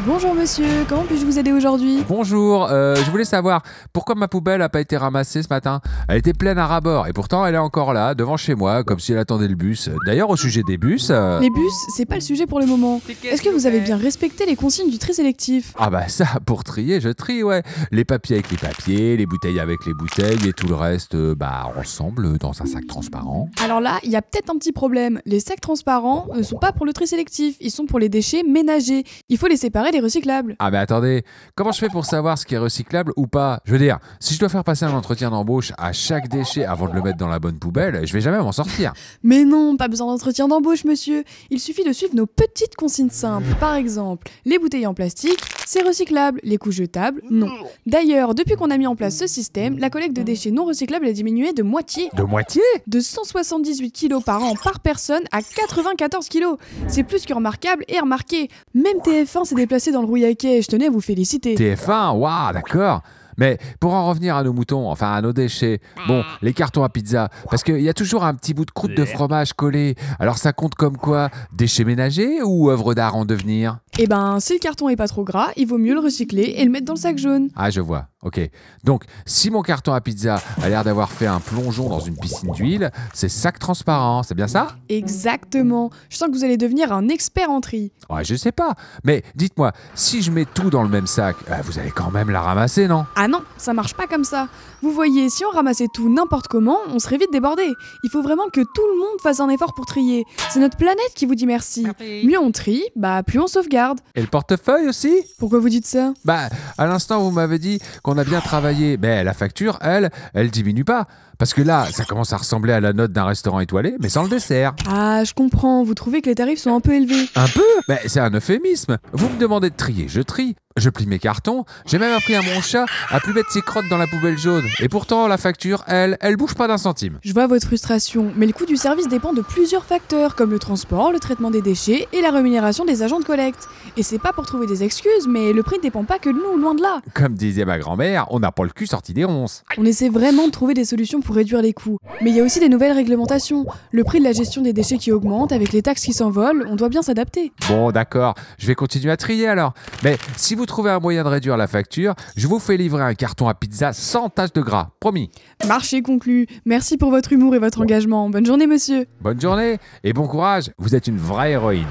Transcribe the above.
Bonjour monsieur, comment puis-je vous aider aujourd'hui? Bonjour, je voulais savoir pourquoi ma poubelle n'a pas été ramassée ce matin. Elle était pleine à ras-bord et pourtant elle est encore là, devant chez moi, comme si elle attendait le bus. D'ailleurs, au sujet des bus... Les bus, c'est pas le sujet pour le moment. Est-ce que vous avez bien respecté les consignes du tri sélectif? Ah bah ça, pour trier, je trie, ouais. Les papiers avec les papiers, les bouteilles avec les bouteilles et tout le reste, ensemble, dans un sac transparent. Alors là, il y a peut-être un petit problème. Les sacs transparents ne sont pas pour le tri sélectif, ils sont pour les déchets ménagers. Il faut les séparer des recyclables. Ah mais attendez, comment je fais pour savoir ce qui est recyclable ou pas? Je veux dire, si je dois faire passer un entretien d'embauche à chaque déchet avant de le mettre dans la bonne poubelle, je vais jamais m'en sortir. Mais non, pas besoin d'entretien d'embauche monsieur. Il suffit de suivre nos petites consignes simples. Par exemple, les bouteilles en plastique, c'est recyclable. Les couches jetables, non. D'ailleurs, depuis qu'on a mis en place ce système, la collecte de déchets non recyclables a diminué de moitié. De moitié? De 178 kg par an par personne à 94 kg. C'est plus que remarquable et remarqué. Même TF1 s'est déplacé dans le rouillaquet, je tenais à vous féliciter. TF1, waouh, d'accord. Mais pour en revenir à nos moutons, enfin à nos déchets, bon, les cartons à pizza, parce qu'il y a toujours un petit bout de croûte de fromage collé. Alors ça compte comme quoi? Déchets ménagers ou œuvre d'art en devenir? Eh ben, si le carton est pas trop gras, il vaut mieux le recycler et le mettre dans le sac jaune. Ah, je vois, ok. Donc, si mon carton à pizza a l'air d'avoir fait un plongeon dans une piscine d'huile, c'est sac transparent, c'est bien ça? Exactement. Je sens que vous allez devenir un expert en tri. Ouais, je sais pas. Mais dites-moi, si je mets tout dans le même sac, vous allez quand même la ramasser, non? Ah non, ça marche pas comme ça. Vous voyez, si on ramassait tout n'importe comment, on serait vite débordé. Il faut vraiment que tout le monde fasse un effort pour trier. C'est notre planète qui vous dit merci. Mieux on trie, plus on sauvegarde. Et le portefeuille aussi? Pourquoi vous dites ça? À l'instant, vous m'avez dit qu'on a bien travaillé. Mais la facture, elle diminue pas. Parce que là, ça commence à ressembler à la note d'un restaurant étoilé, mais sans le dessert. Ah, je comprends, vous trouvez que les tarifs sont un peu élevés. Un peu? Mais c'est un euphémisme. Vous me demandez de trier, je trie. Je plie mes cartons. J'ai même appris à mon chat à plus mettre ses crottes dans la poubelle jaune. Et pourtant, la facture, elle bouge pas d'un centime. Je vois votre frustration, mais le coût du service dépend de plusieurs facteurs, comme le transport, le traitement des déchets et la rémunération des agents de collecte. Et c'est pas pour trouver des excuses, mais le prix ne dépend pas que de nous, loin de là. Comme disait ma grand-mère, on n'a pas le cul sorti des ronces. On essaie vraiment de trouver des solutions pour réduire les coûts. Mais il y a aussi des nouvelles réglementations. Le prix de la gestion des déchets qui augmente, avec les taxes qui s'envolent, on doit bien s'adapter. Bon, d'accord, je vais continuer à trier alors. Mais si vous trouvez un moyen de réduire la facture, je vous fais livrer un carton à pizza sans tache de gras, promis. Marché conclu. Merci pour votre humour et votre engagement. Bonne journée, monsieur. Bonne journée et bon courage, vous êtes une vraie héroïne.